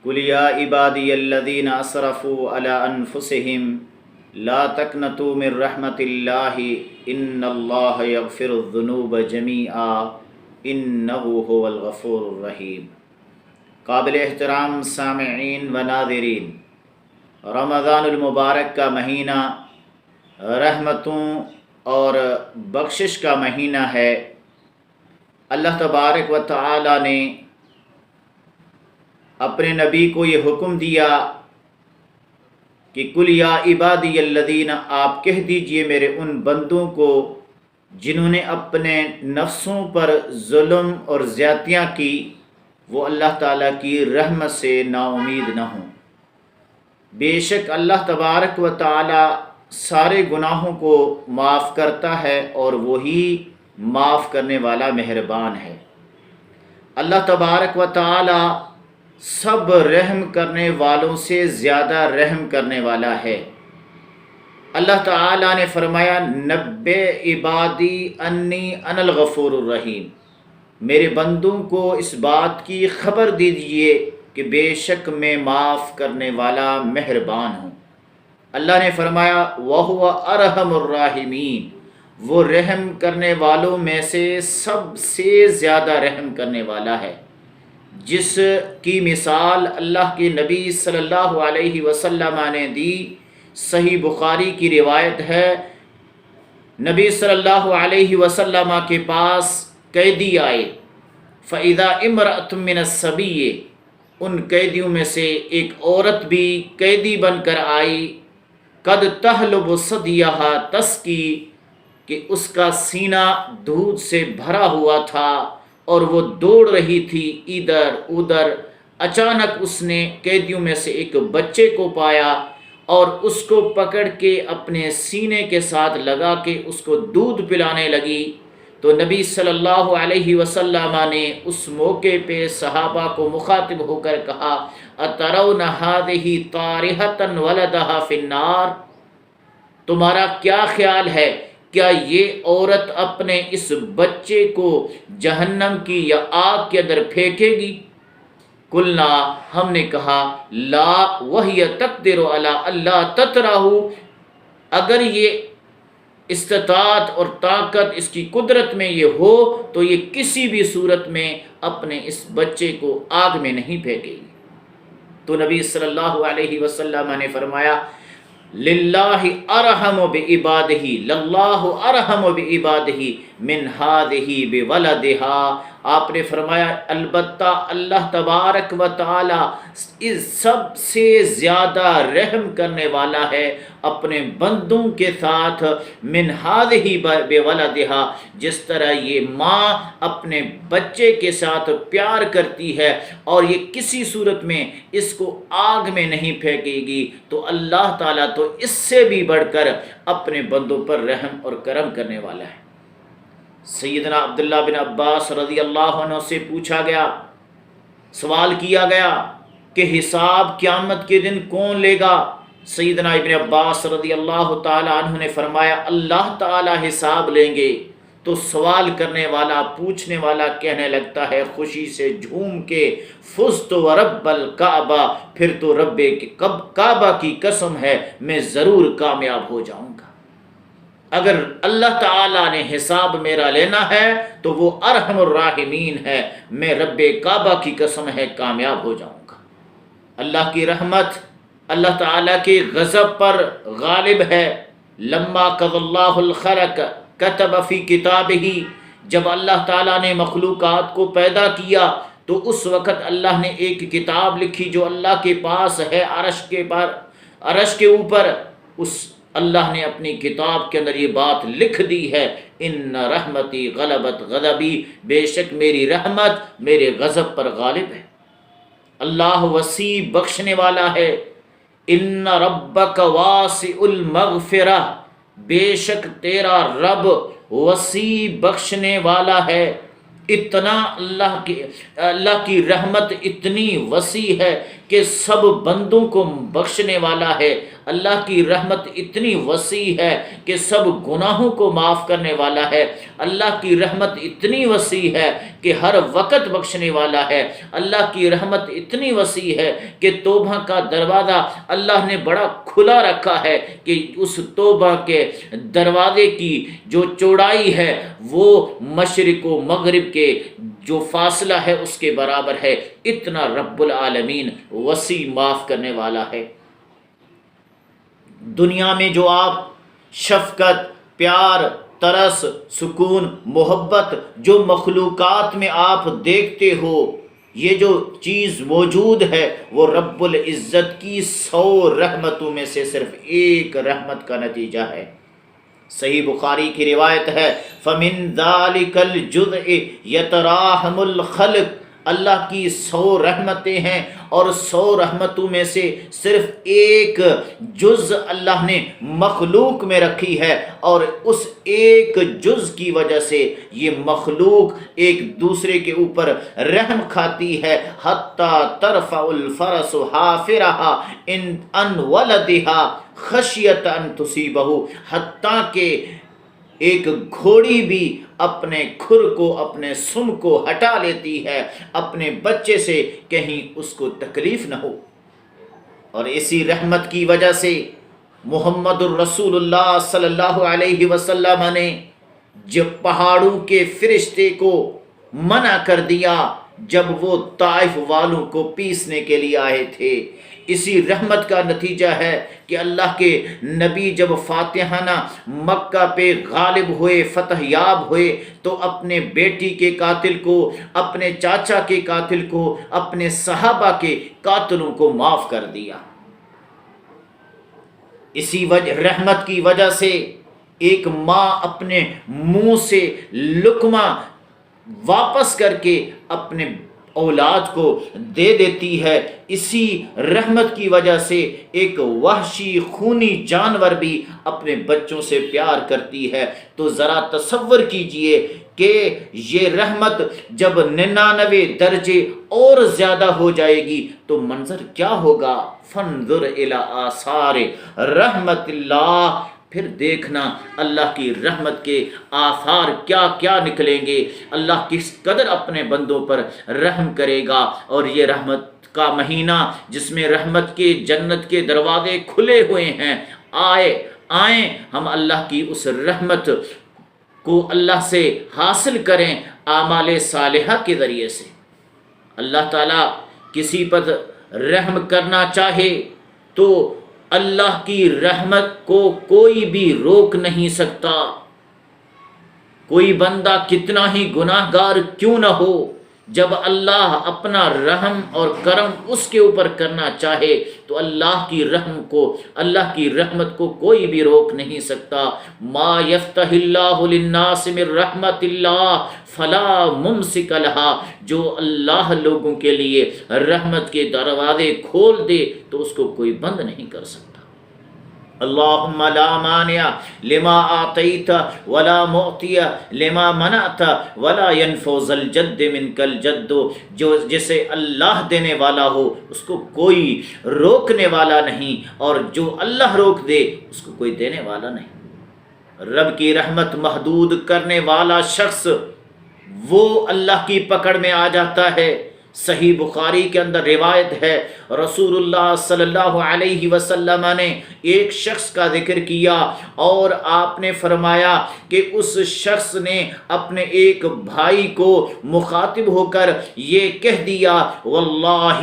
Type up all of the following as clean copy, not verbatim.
قل یا عبادی الذین اسرفوا علی انفسهم لا تقنطوا من رحمت اللہ ان اللہ یغفر الذنوب جمیعا انہ هو الغفور الرحیم۔ قابل احترام سامعین و ناظرین، رمضان المبارک کا مہینہ رحمتوں اور بخشش کا مہینہ ہے۔ اللہ تبارک و تعالی نے اپنے نبی کو یہ حکم دیا کہ قل یا عبادی الذین، آپ کہہ دیجئے میرے ان بندوں کو جنہوں نے اپنے نفسوں پر ظلم اور زیادتیاں کی، وہ اللہ تعالیٰ کی رحمت سے نا امید نہ ہوں۔ بے شک اللہ تبارک و تعالی سارے گناہوں کو معاف کرتا ہے اور وہی معاف کرنے والا مہربان ہے۔ اللہ تبارک و تعالی سب رحم کرنے والوں سے زیادہ رحم کرنے والا ہے۔ اللہ تعالیٰ نے فرمایا نبئ عبادی انی انا الغفور الرحیم، میرے بندوں کو اس بات کی خبر دیجئے کہ بے شک میں معاف کرنے والا مہربان ہوں۔ اللہ نے فرمایا وَهُوَ أَرْحَمُ الراحمین، وہ رحم کرنے والوں میں سے سب سے زیادہ رحم کرنے والا ہے، جس کی مثال اللہ کے نبی صلی اللہ علیہ وسلم نے دی۔ صحیح بخاری کی روایت ہے، نبی صلی اللہ علیہ وسلم کے پاس قیدی آئے، فَإِذَا امْرَأَةٌ مِّنَ السَّبِيِّ، ان قیدیوں میں سے ایک عورت بھی قیدی بن کر آئی، قد تحلب ثدیها تسقی، کہ اس کا سینہ دودھ سے بھرا ہوا تھا اور وہ دوڑ رہی تھی ادھر ادھر۔ اچانک اس نے قیدیوں میں سے ایک بچے کو پایا اور اس کو پکڑ کے اپنے سینے کے ساتھ لگا کے اس کو دودھ پلانے لگی۔ تو نبی صلی اللہ علیہ وسلم نے اس موقع پہ صحابہ کو مخاطب ہو کر کہا اترون هذه طارحة ولدها في النار، تمہارا کیا خیال ہے، کیا یہ عورت اپنے اس بچے کو جہنم کی یا آگ کے اندر پھینکے گی؟ قلنا، ہم نے کہا لا وہی تقدر علی اللہ تطرح، اگر یہ استطاعت اور طاقت اس کی قدرت میں یہ ہو تو یہ کسی بھی صورت میں اپنے اس بچے کو آگ میں نہیں پھینکے گی۔ تو نبی صلی اللہ علیہ وسلم نے فرمایا للہ ارحم بعبادہ، للہ ارحم بعبادہ من ہذہ بولدہا، آپ نے فرمایا البتہ اللہ تبارک و تعالی اس سب سے زیادہ رحم کرنے والا ہے اپنے بندوں کے ساتھ، من ہذہ بولدہا، جس طرح یہ ماں اپنے بچے کے ساتھ پیار کرتی ہے اور یہ کسی صورت میں اس کو آگ میں نہیں پھینکے گی، تو اللہ تعالیٰ تو اس سے بھی بڑھ کر اپنے بندوں پر رحم اور کرم کرنے والا ہے۔ سیدنا عبداللہ بن عباس رضی اللہ عنہ سے پوچھا گیا، سوال کیا گیا کہ حساب قیامت کے دن کون لے گا؟ سیدنا ابن عباس رضی اللہ تعالی عنہ نے فرمایا اللہ تعالی حساب لیں گے۔ تو سوال کرنے والا، پوچھنے والا کہنے لگتا ہے خوشی سے جھوم کے فزت ورب الکعبہ، پھر تو رب کعبہ کی قسم ہے میں ضرور کامیاب ہو جاؤں گا۔ اگر اللہ تعالیٰ نے حساب میرا لینا ہے تو وہ ارحم الراحمین ہے، میں رب کعبہ کی قسم ہے کامیاب ہو جاؤں گا۔ اللہ کی رحمت اللہ تعالیٰ کے غضب پر غالب ہے۔ لما قضى اللہ الخلق کتب فی کتابہ، جب اللہ تعالیٰ نے مخلوقات کو پیدا کیا تو اس وقت اللہ نے ایک کتاب لکھی جو اللہ کے پاس ہے، عرش کے اوپر۔ اس اللہ نے اپنی کتاب کے اندر یہ بات لکھ دی ہے ان رحمتی غلبت غضبی، بے شک میری رحمت میرے غضب پر غالب ہے۔ اللہ وسیع بخشنے والا ہے۔ ان ربک واسع المغفرہ، بے شک تیرا رب وسیع بخشنے والا ہے۔ اتنا اللہ کی رحمت اتنی وسیع ہے کہ سب بندوں کو بخشنے والا ہے۔ اللہ کی رحمت اتنی وسیع ہے کہ سب گناہوں کو معاف کرنے والا ہے، اللہ کی رحمت اتنی وسیع ہے کہ ہر وقت بخشنے والا ہے، اللہ کی رحمت اتنی وسیع ہے کہ توبہ کا دروازہ اللہ نے بڑا کھلا رکھا ہے کہ اس توبہ کے دروازے کی جو چوڑائی ہے وہ مشرق و مغرب کے جو فاصلہ ہے اس کے برابر ہے۔ اتنا رب العالمین وسیع معاف کرنے والا ہے۔ دنیا میں جو آپ شفقت، پیار، ترس، سکون، محبت جو مخلوقات میں آپ دیکھتے ہو، یہ جو چیز موجود ہے وہ رب العزت کی 100 رحمتوں میں سے صرف ایک رحمت کا نتیجہ ہے۔ صحیح بخاری کی روایت ہے، فَمِن ذَلِكَ الْجُزْءِ يَتَرَاحَمُ الْخَلْقُ، اللہ کی 100 رحمتیں ہیں اور 100 رحمتوں میں سے صرف ایک جز اللہ نے مخلوق میں رکھی ہے، اور اس ایک جز کی وجہ سے یہ مخلوق ایک دوسرے کے اوپر رحم کھاتی ہے، حتیٰ ترفع الفرس حافرها عن ولدها خشیت ان تصیبہ، حتیٰ کہ ایک گھوڑی بھی اپنے کھر کو، اپنے سم کو ہٹا لیتی ہے اپنے بچے سے، کہیں اس کو تکلیف نہ ہو۔ اور اسی رحمت کی وجہ سے محمد الرسول اللہ صلی اللہ علیہ وسلم نے جب پہاڑوں کے فرشتے کو منع کر دیا جب وہ طائف والوں کو پیسنے کے لیے آئے تھے، اسی رحمت کا نتیجہ ہے کہ اللہ کے نبی جب فاتحانہ مکہ پہ غالب ہوئے، فتح یاب ہوئے، تو اپنے بیٹی کے قاتل کو، اپنے چاچا کے قاتل کو، اپنے صحابہ کے قاتلوں کو معاف کر دیا۔ اسی رحمت کی وجہ سے ایک ماں اپنے منہ سے لقمہ واپس کر کے اپنے اولاد کو دے دیتی ہے۔ اسی رحمت کی وجہ سے ایک وحشی خونی جانور بھی اپنے بچوں سے پیار کرتی ہے۔ تو ذرا تصور کیجئے کہ یہ رحمت جب 99 درجے اور زیادہ ہو جائے گی تو منظر کیا ہوگا۔ فانظر الی آثار رحمت اللہ، پھر دیکھنا اللہ کی رحمت کے آثار کیا کیا نکلیں گے، اللہ کس قدر اپنے بندوں پر رحم کرے گا۔ اور یہ رحمت کا مہینہ جس میں رحمت کے جنت کے دروازے کھلے ہوئے ہیں، آئیں ہم اللہ کی اس رحمت کو اللہ سے حاصل کریں اعمال صالحہ کے ذریعے سے۔ اللہ تعالیٰ کسی پر رحم کرنا چاہے تو اللہ کی رحمت کو کوئی بھی روک نہیں سکتا۔ کوئی بندہ کتنا ہی گناہ گار کیوں نہ ہو، جب اللہ اپنا رحم اور کرم اس کے اوپر کرنا چاہے تو اللہ کی رحمت کو کوئی بھی روک نہیں سکتا۔ ما یفتح اللہ للناس من رحمت اللہ فلا ممسک لها، جو اللہ لوگوں کے لیے رحمت کے دروازے کھول دے تو اس کو کوئی بند نہیں کر سکتا۔ اللہم لا مانع لما آتیت ولا معطی لما منعت ولا ينفع ذا الجد منک الجد، جو جسے اللہ دینے والا ہو اس کو کوئی روکنے والا نہیں، اور جو اللہ روک دے اس کو کوئی دینے والا نہیں۔ رب کی رحمت محدود کرنے والا شخص وہ اللہ کی پکڑ میں آ جاتا ہے۔ صحیح بخاری کے اندر روایت ہے، رسول اللہ صلی اللہ علیہ وسلم نے ایک شخص کا ذکر کیا اور آپ نے فرمایا کہ اس شخص نے اپنے ایک بھائی کو مخاطب ہو کر یہ کہہ دیا، واللہ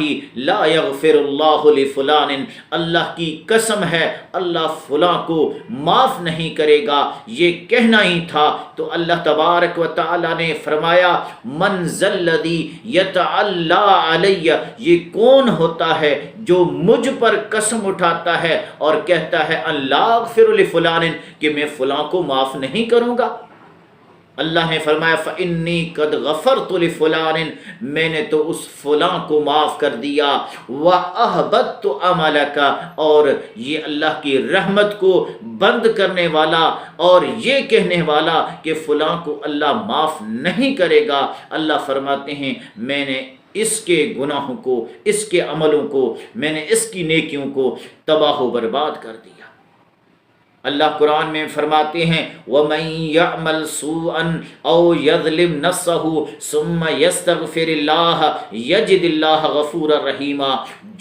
لا یغفر اللہ لفلان، اللہ کی قسم ہے اللہ فلاں کو معاف نہیں کرے گا۔ یہ کہنا ہی تھا تو اللہ تبارک و تعالی نے فرمایا، من ذا الذی یتعلی علیہ، یہ کون ہوتا ہے جو مجھ پر قسم اٹھاتا ہے اور کہتا ہے اللہ اغفر لفلان، کہ میں فلاں کو معاف نہیں کروں گا۔ اللہ نے فرمایا فإنی قد غفرت لفلان، میں نے تو اس فلاں کو معاف کر دیا۔ وأحبطت عملک، اور یہ اللہ کی رحمت کو بند کرنے والا اور یہ کہنے والا کہ فلاں کو اللہ معاف نہیں کرے گا، اللہ فرماتے ہیں میں نے اس کے گناہوں کو، اس کے عملوں کو، میں نے اس کی نیکیوں کو تباہ و برباد کر دیا۔ اللہ قرآن میں فرماتے ہیں وَمَن يَعْمَلْ سُوءًا أَوْ يَظْلِمْ نَفْسَهُ ثُمَّ يَسْتَغْفِرِ اللَّهَ يَجِدِ اللَّهَ غَفُورًا رَحِيمًا،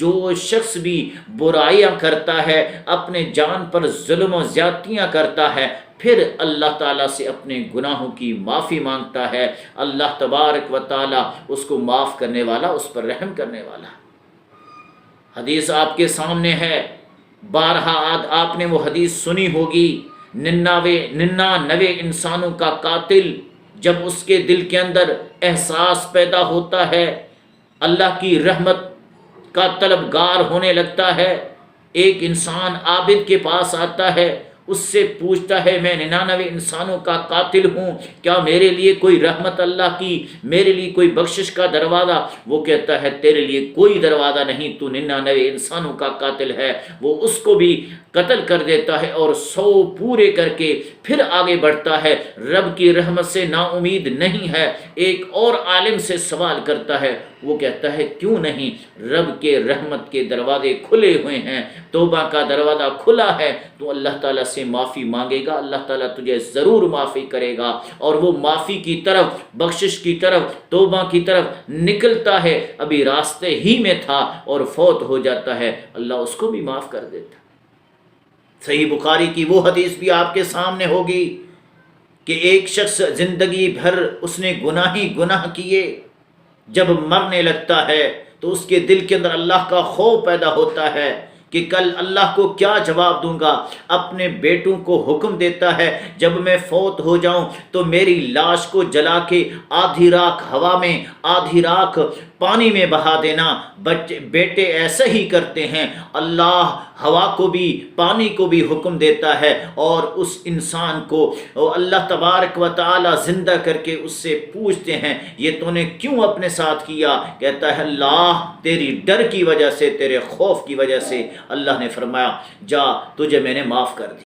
جو شخص بھی برائیاں کرتا ہے، اپنے جان پر ظلم و زیادتیاں کرتا ہے، پھر اللہ تعالیٰ سے اپنے گناہوں کی معافی مانگتا ہے، اللہ تبارک و تعالیٰ اس کو معاف کرنے والا، اس پر رحم کرنے والا۔ حدیث آپ کے سامنے ہے، بارہا آپ نے وہ حدیث سنی ہوگی، 99 انسانوں کا قاتل جب اس کے دل کے اندر احساس پیدا ہوتا ہے، اللہ کی رحمت کا طلبگار ہونے لگتا ہے، ایک انسان عابد کے پاس آتا ہے، اس سے پوچھتا ہے میں 99 انسانوں کا قاتل ہوں، کیا میرے لیے کوئی رحمت اللہ کی، میرے لیے کوئی بخشش کا دروازہ؟ وہ کہتا ہے تیرے لیے کوئی دروازہ نہیں، تو 99 انسانوں کا قاتل ہے۔ وہ اس کو بھی قتل کر دیتا ہے اور 100 پورے کر کے پھر آگے بڑھتا ہے، رب کی رحمت سے نا امید نہیں ہے۔ ایک اور عالم سے سوال کرتا ہے، وہ کہتا ہے کیوں نہیں، رب کے رحمت کے دروازے کھلے ہوئے ہیں، توبہ کا دروازہ کھلا ہے، تو اللہ تعالیٰ سے معافی مانگے گا، اللہ تعالیٰ تجھے ضرور معافی کرے گا۔ اور وہ معافی کی طرف، بخشش کی طرف، توبہ کی طرف نکلتا ہے، ابھی راستے ہی میں تھا اور فوت ہو جاتا ہے، اللہ اس کو بھی معاف کر دیتا ہے۔ صحیح بخاری کی وہ حدیث بھی آپ کے سامنے ہوگی کہ ایک شخص زندگی بھر اس نے گناہ ہی گناہ کیے، جب مرنے لگتا ہے تو اس کے دل کے اندر اللہ کا خوف پیدا ہوتا ہے کہ کل اللہ کو کیا جواب دوں گا۔ اپنے بیٹوں کو حکم دیتا ہے جب میں فوت ہو جاؤں تو میری لاش کو جلا کے آدھی راکھ ہوا میں، آدھی راکھ پانی میں بہا دینا۔ بیٹے ایسا ہی کرتے ہیں، اللہ ہوا کو بھی پانی کو بھی حکم دیتا ہے، اور اس انسان کو اللہ تبارک و تعالی زندہ کر کے اس سے پوچھتے ہیں یہ تو نے کیوں اپنے ساتھ کیا؟ کہتا ہے اللہ تیری ڈر کی وجہ سے، تیرے خوف کی وجہ سے۔ اللہ نے فرمایا جا تجھے میں نے معاف کر دیا۔